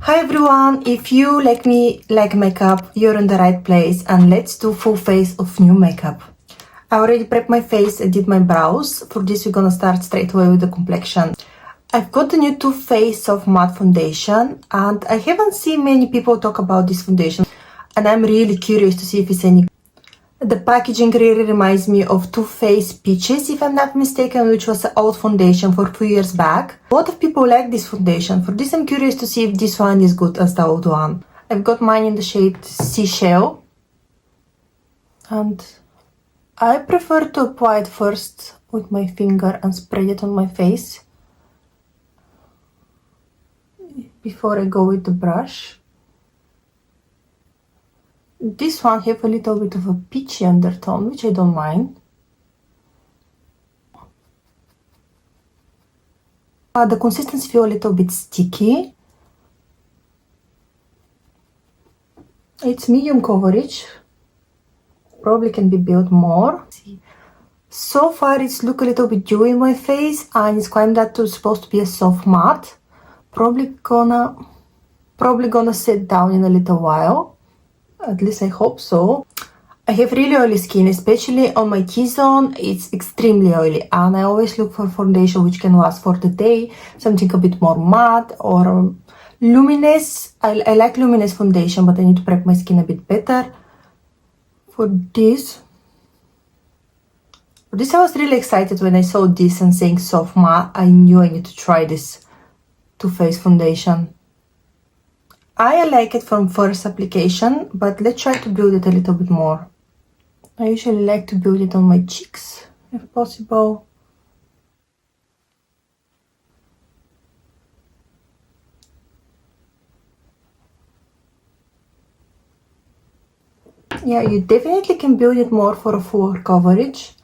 Hi everyone, if you like me like makeup, you're in the right place, and let's do full face of new makeup. I already prepped my face and did my brows. For this we're gonna start straight away with the complexion. I've got the new Too Faced Soft Matte Foundation and I haven't seen many people talk about this foundation and I'm really curious to see if it's any good. The packaging really reminds me of Too Faced Peaches, if I'm not mistaken, which was an old foundation for 2 years back. A lot of people like this foundation. For this I'm curious to see if this one is good as the old one. I've got mine in the shade Seashell. And I prefer to apply it first with my finger and spread it on my face before I go with the brush. This one has a little bit of a peachy undertone, which I don't mind. The consistency feels a little bit sticky. It's medium coverage. Probably can be built more. So far it's look a little bit dewy in my face and it's claimed that it's supposed to be a soft matte. Probably gonna sit down in a little while. At least I hope so. I have really oily skin, especially on my T-zone. It's extremely oily and I always look for foundation which can last for the day. Something a bit more matte or luminous. I like luminous foundation, but I need to prep my skin a bit better. For this I was really excited when I saw this and saying soft matte. I knew I need to try this Too Faced foundation. I like it from first application, but let's try to build it a little bit more. I usually like to build it on my cheeks, if possible. Yeah, you definitely can build it more for a full coverage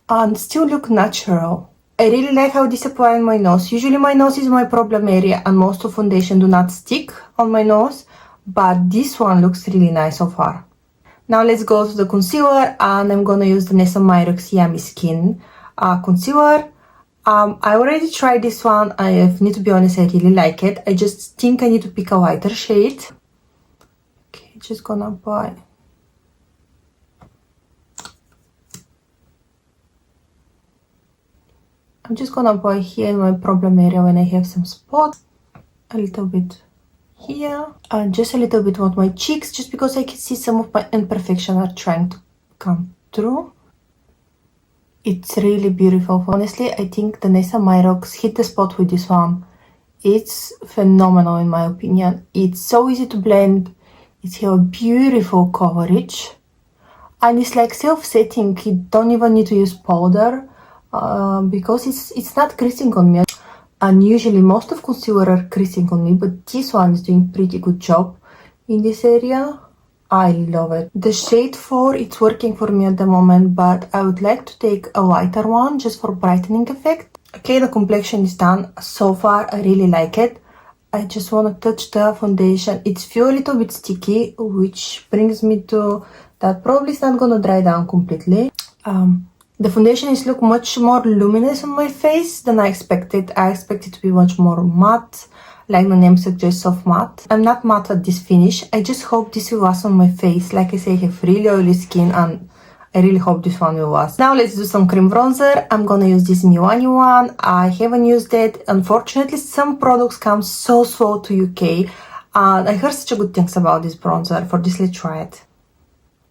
and still look natural. I really like how this applies on my nose. Usually my nose is my problem area and most of foundation do not stick on my nose, but this one looks really nice so far. Now let's go to the concealer and I'm gonna use the DANESSA MYRICKS Yummy Skin concealer. I already tried this one. I need to be honest, I really like it. I just think I need to pick a lighter shade. Okay, just gonna apply. I'm just gonna apply here in my problem area when I have some spots. A little bit here. And just a little bit on my cheeks, just because I can see some of my imperfections are trying to come through. It's really beautiful. Honestly, I think the DANESSA MYRICKS hit the spot with this one. It's phenomenal in my opinion. It's so easy to blend. It's here a beautiful coverage. And it's like self-setting. You don't even need to use powder. Because it's not creasing on me, and usually most of concealer are creasing on me, but this one is doing pretty good job in this area. I love it. The shade 4, it's working for me at the moment, but I would like to take a lighter one just for brightening effect. Okay, the complexion is done. So far I really like it. I just want to touch the foundation. It feels a little bit sticky, which brings me to that probably it's not gonna dry down completely. The foundation is look much more luminous on my face than I expected. I expected to be much more matte, like the name suggests, soft matte. I'm not matte at this finish. I just hope this will last on my face. Like I say, I have really oily skin and I really hope this one will last. Now let's do some cream bronzer. I'm gonna use this Milani one. I haven't used it. Unfortunately, some products come so slow to UK. And I heard such a good things about this bronzer. For this, let's try it.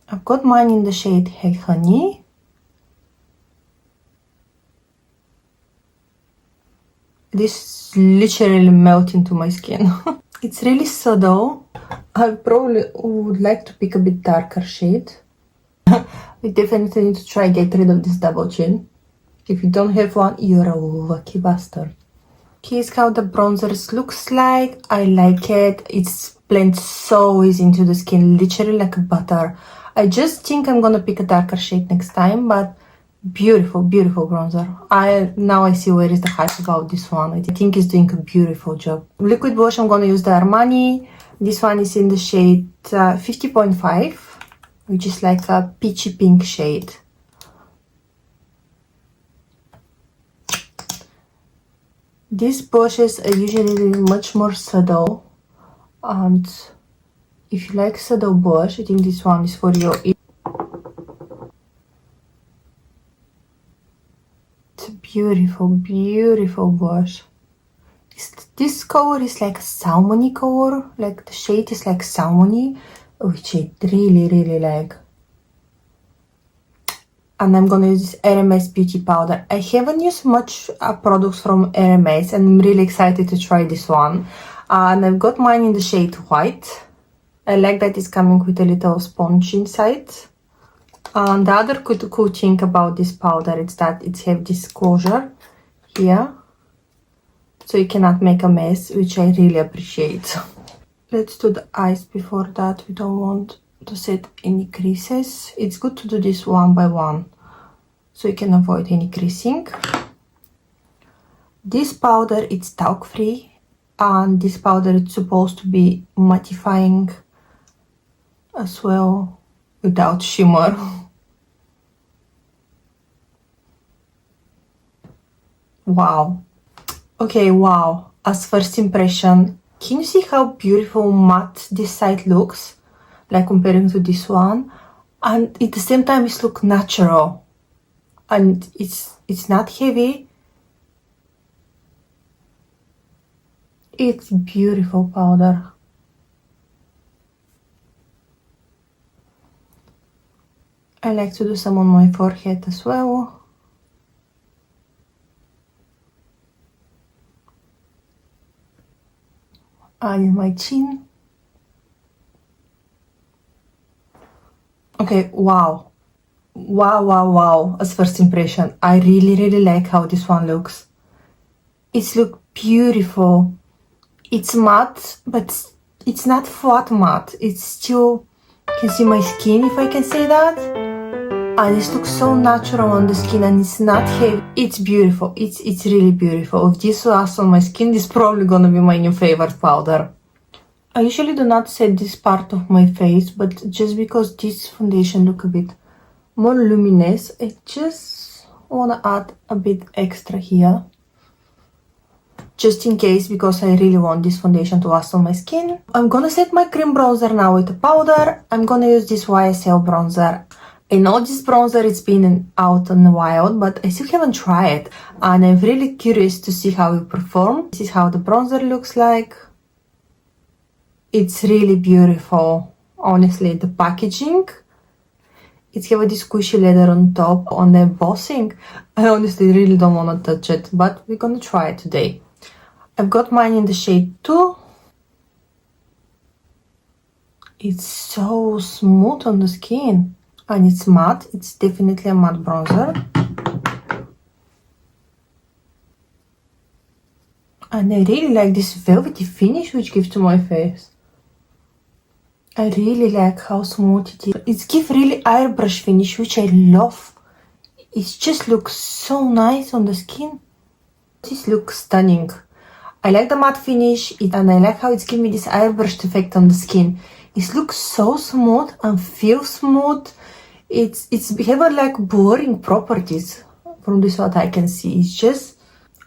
I've got mine in the shade Hey Honey. This literally melts into my skin. It's really subtle. I probably would like to pick a bit darker shade. We definitely need to try get rid of this double chin. If you don't have one, you're a lucky bastard. Here's how the bronzer looks like. I like it. It blends so easy into the skin, literally like butter. I just think I'm gonna pick a darker shade next time, but beautiful bronzer. Now I see where is the hype about this one. I think it's doing a beautiful job. Liquid blush, I'm gonna use the Armani. This one is in the shade 50.5, which is like a peachy pink shade. These blushes are usually much more subtle And if you like shadow brush, I think this one is for you. It's a beautiful, beautiful brush. This color is like a salmony color, like the shade is like salmony, which I really, really like. And I'm gonna use this M.A.C beauty powder. I haven't used much products from M.A.C and I'm really excited to try this one. And I've got mine in the shade white. I like that it's coming with a little sponge inside. And the other cool thing about this powder is that it has this closure here. So you cannot make a mess, which I really appreciate. Let's do the eyes before that. We don't want to set any creases. It's good to do this one by one, so you can avoid any creasing. This powder is talc free, and this powder is supposed to be mattifying as well without shimmer. Wow. Okay, wow. As first impression, can you see how beautiful matte this side looks? Like comparing to this one. And at the same time, it looks natural. And it's not heavy. It's beautiful powder. I like to do some on my forehead as well. And in my chin. Okay, wow. Wow. As first impression, I really like how this one looks. It looks beautiful. It's matte, but it's not flat matte. It's still, you can see my skin, if I can say that. And it looks so natural on the skin and it's not heavy. It's beautiful. It's really beautiful. If this was on my skin, this is probably gonna be my new favorite powder. I usually do not set this part of my face, but just because this foundation look a bit more luminous, I just wanna add a bit extra here. Just in case, because I really want this foundation to last on my skin. I'm gonna set my cream bronzer now with a powder. I'm gonna use this YSL bronzer. I know this bronzer it's been out in a while, but I still haven't tried it. And I'm really curious to see how it performs. This is how the bronzer looks like. It's really beautiful. Honestly, the packaging. It has this squishy leather on top, on the embossing. I honestly really don't want to touch it, but we're gonna try it today. I've got mine in the shade 2. It's so smooth on the skin. And it's matte. It's definitely a matte bronzer. And I really like this velvety finish which gives to my face. I really like how smooth it is. It gives really airbrush finish, which I love. It just looks so nice on the skin. This looks stunning. I like the matte finish and I like how it's giving me this airbrush effect on the skin. It looks so smooth and feels smooth. It's having like blurring properties from this what I can see. It's just,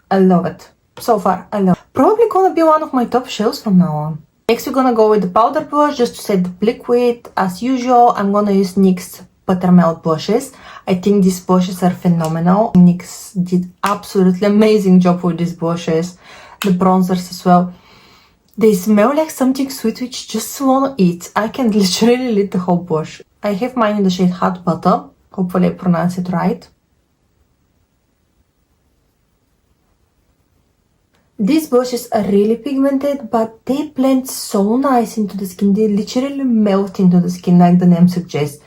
I love it. So far, I love it. Probably gonna be one of my top shades from now on. Next, we're gonna go with the powder blush just to set the liquid. As usual, I'm gonna use NYX Buttermelt blushes. I think these blushes are phenomenal. NYX did absolutely amazing job with these blushes. The bronzers as well. They smell like something sweet which just wanna eat. I can literally eat the whole blush. I have mine in the shade Hot Butter. Hopefully I pronounce it right. These blushes are really pigmented, but they blend so nice into the skin. They literally melt into the skin like the name suggests.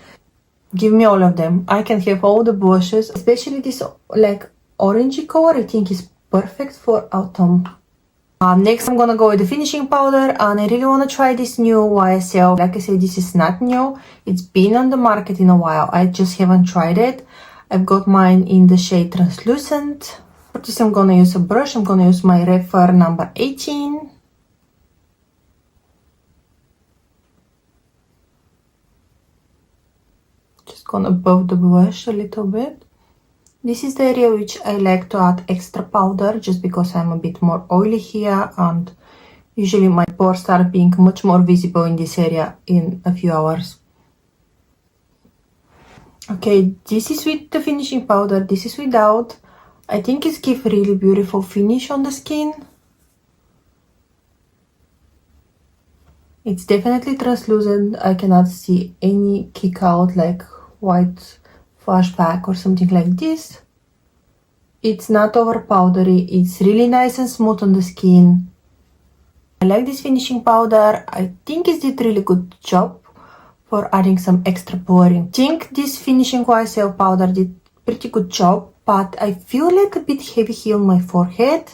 Give me all of them. I can have all the blushes, especially this like orangey color. I think is perfect for autumn. Next, I'm gonna go with the finishing powder, and I really want to try this new YSL. Like I said, this is not new. It's been on the market in a while. I just haven't tried it. I've got mine in the shade Translucent. For this, I'm gonna use a brush. I'm gonna use my Refer number 18. Just gonna buff the blush a little bit. This is the area which I like to add extra powder just because I'm a bit more oily here and Usually my pores start being much more visible in this area in a few hours. Okay, this is with the finishing powder, this is without. I think it's give really beautiful finish on the skin. It's definitely translucent. I cannot see any kick out like white flashback or something like this. It's not over powdery. It's really nice and smooth on the skin. I like this finishing powder. I think it did really good job for adding some extra pouring. I think this finishing YSL powder did pretty good job, but I feel like a bit heavy here on my forehead.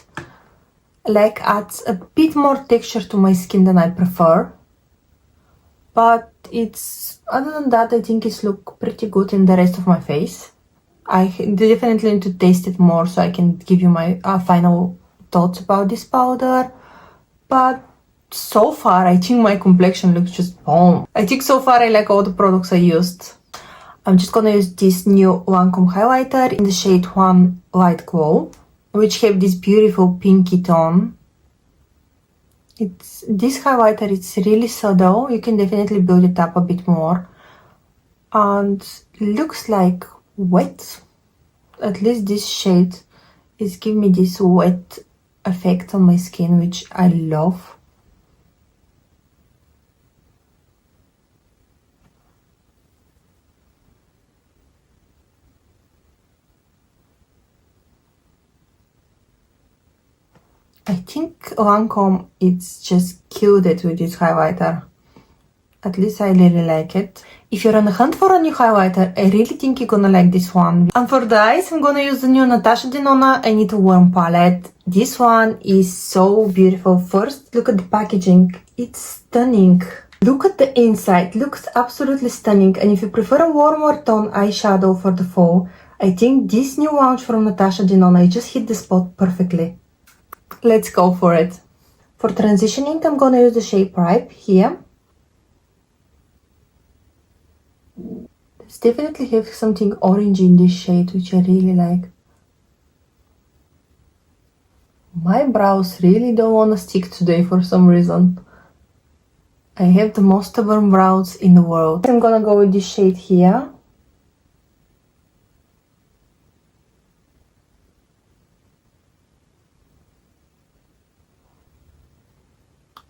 Like adds a bit more texture to my skin than I prefer. But it's, other than that, I think it's look pretty good in the rest of my face. I definitely need to taste it more so I can give you my final thoughts about this powder. But so far, I think my complexion looks just bomb. I think so far I like all the products I used. I'm just gonna use this new LANCôME highlighter in the shade 1 Light Glow, which have this beautiful pinky tone. This highlighter, it's really subtle. You can definitely build it up a bit more. And looks like wet. At least this shade is giving me this wet effect on my skin, which I love. I think LANCôME it's just killed it with this highlighter. At least I really like it. If you're on the hunt for a new highlighter, I really think you're gonna like this one. And for the eyes, I'm gonna use the new NATASHA DENONA I Need a Warm palette. This one is so beautiful. First, look at the packaging. It's stunning. Look at the inside. Looks absolutely stunning. And if you prefer a warmer tone eyeshadow for the fall, I think this new launch from NATASHA DENONA just hit the spot perfectly. Let's go for it. For transitioning, I'm gonna use the shape Ripe here. It's definitely have something orange in this shade, which I really like. My brows really don't want to stick today for some reason. I have the most stubborn brows in the world. I'm gonna go with this shade here.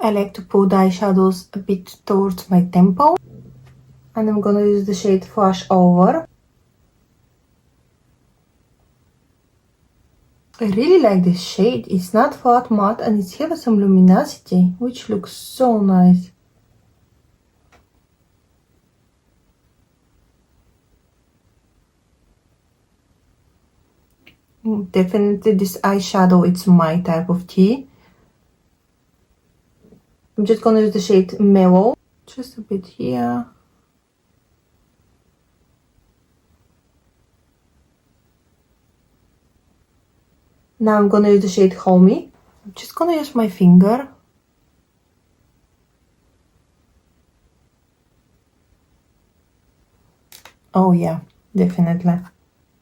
I like to pull the eyeshadows a bit towards my temple. And I'm gonna use the shade Flash Over. I really like this shade. It's not flat matte and it has some luminosity, which looks so nice. Definitely this eyeshadow, it's my type of tea. I'm just gonna use the shade Mellow, just a bit here. Now I'm gonna use the shade Homey. I'm just gonna use my finger. Oh yeah, definitely. I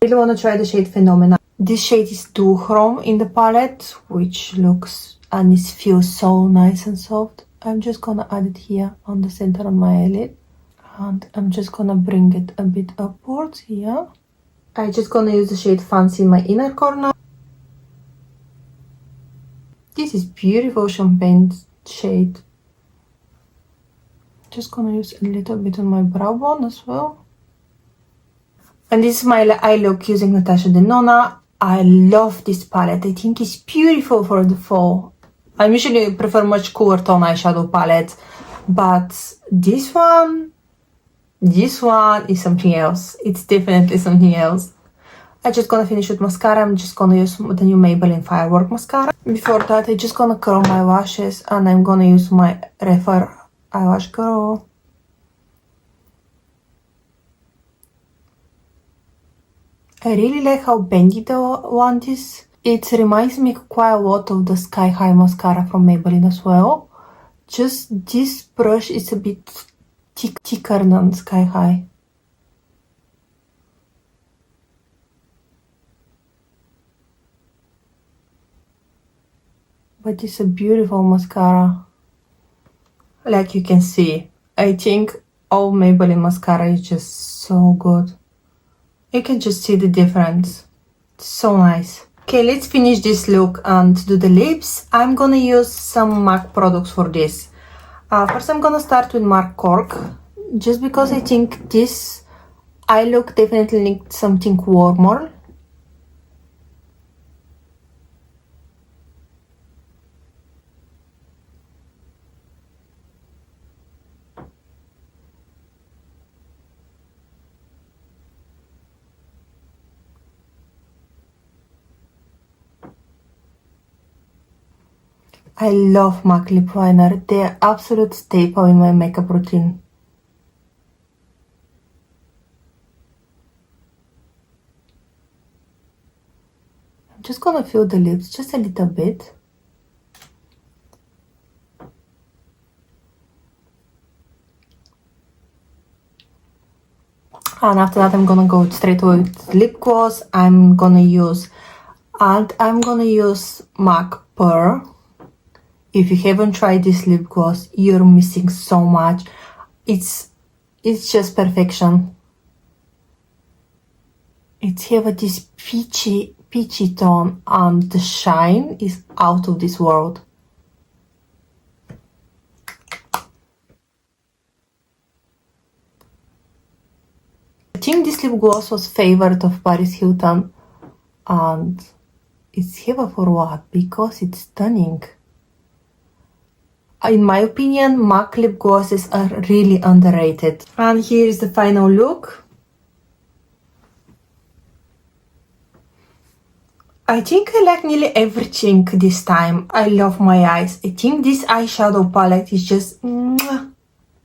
really wanna try the shade Phenomena. This shade is Dual Chrome in the palette, which looks and it feels so nice and soft. I'm just gonna add it here on the center of my eyelid. And I'm just gonna bring it a bit upwards here. I'm just gonna use the shade Fancy in my inner corner. This is beautiful champagne shade. Just gonna use a little bit on my brow bone as well. And this is my eye look using NATASHA DENONA. I love this palette. I think it's beautiful for the fall. I usually prefer much cooler tone eyeshadow palettes, but this one is something else. It's definitely something else. I'm just gonna finish with mascara. I'm just gonna use the new Maybelline Firework mascara. Before that, I'm just gonna curl my lashes and I'm gonna use my Refer Eyelash Curl. I really like how bendy the wand is. It reminds me quite a lot of the Sky High mascara from Maybelline as well. Just this brush is a bit thicker than Sky High. but it's a beautiful mascara. Like you can see, I think all Maybelline mascara is just so good. You can just see the difference. It's so nice. Okay, let's finish this look and do the lips. I'm gonna use some MAC products for this. First I'm gonna start with MAC Cork, just because I think this eye look definitely needs something warmer. I love MAC lip liner. They're absolute staple in my makeup routine. I'm just gonna fill the lips just a little bit. And after that I'm gonna go straight away with lip gloss. I'm gonna use MAC Pearl. If you haven't tried this lip gloss, you're missing so much. It's just perfection. It's have this peachy tone, and the shine is out of this world. I think this lip gloss was favorite of Paris Hilton, and it's here for what? Because it's stunning. In my opinion, MAC lip glosses are really underrated. And here is the final look. I think I like nearly everything this time. I love my eyes. I think this eyeshadow palette is just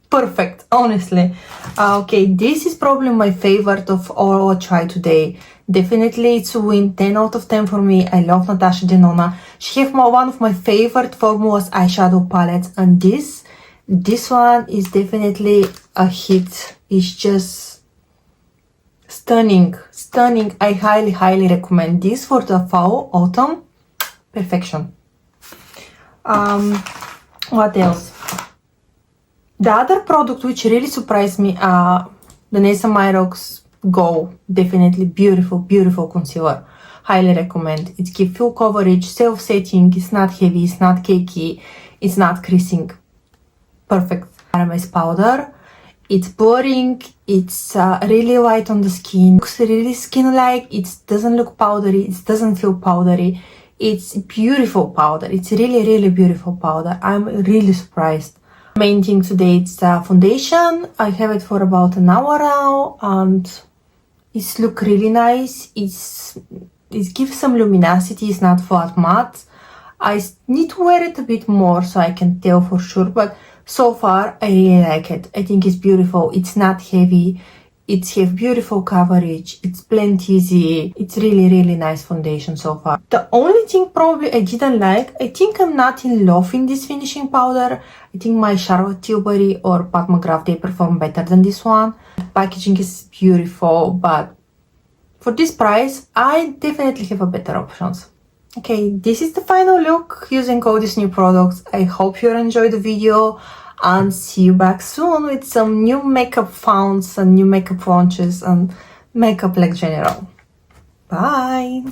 perfect, honestly. Okay, this is probably my favorite of all I tried today. Definitely it's a win, 10 out of 10 for me. I love NATASHA DENONA. She has one of my favorite formulas eyeshadow palettes, and this one is definitely a hit. It's just stunning. I highly recommend this for the fall, autumn. Perfection. What else? The other product which really surprised me are the DANESSA MYRICKS Go. Definitely beautiful concealer. Highly recommend. It gives full coverage, self-setting, it's not heavy, it's not cakey, it's not creasing. Perfect. RMS powder. It's blurring, it's really light on the skin, looks really skin-like, it doesn't look powdery, it doesn't feel powdery. It's beautiful powder. It's really beautiful powder. I'm really surprised. Main thing today is foundation. I have it for about an hour now, and it's look really nice. It gives some luminosity. It's not flat matte. I need to wear it a bit more so I can tell for sure, but so far I really like it. I think it's beautiful. It's not heavy. It has beautiful coverage. It's blend easy. It's really nice foundation so far. The only thing probably I didn't like, I think I'm not in love in this finishing powder. I think my Charlotte Tilbury or Pat McGrath, they perform better than this one. The packaging is beautiful, but for this price, I definitely have a better options. Okay, this is the final look using all these new products. I hope you enjoyed the video, and see you back soon with some new makeup founds and new makeup launches and makeup like general. Bye!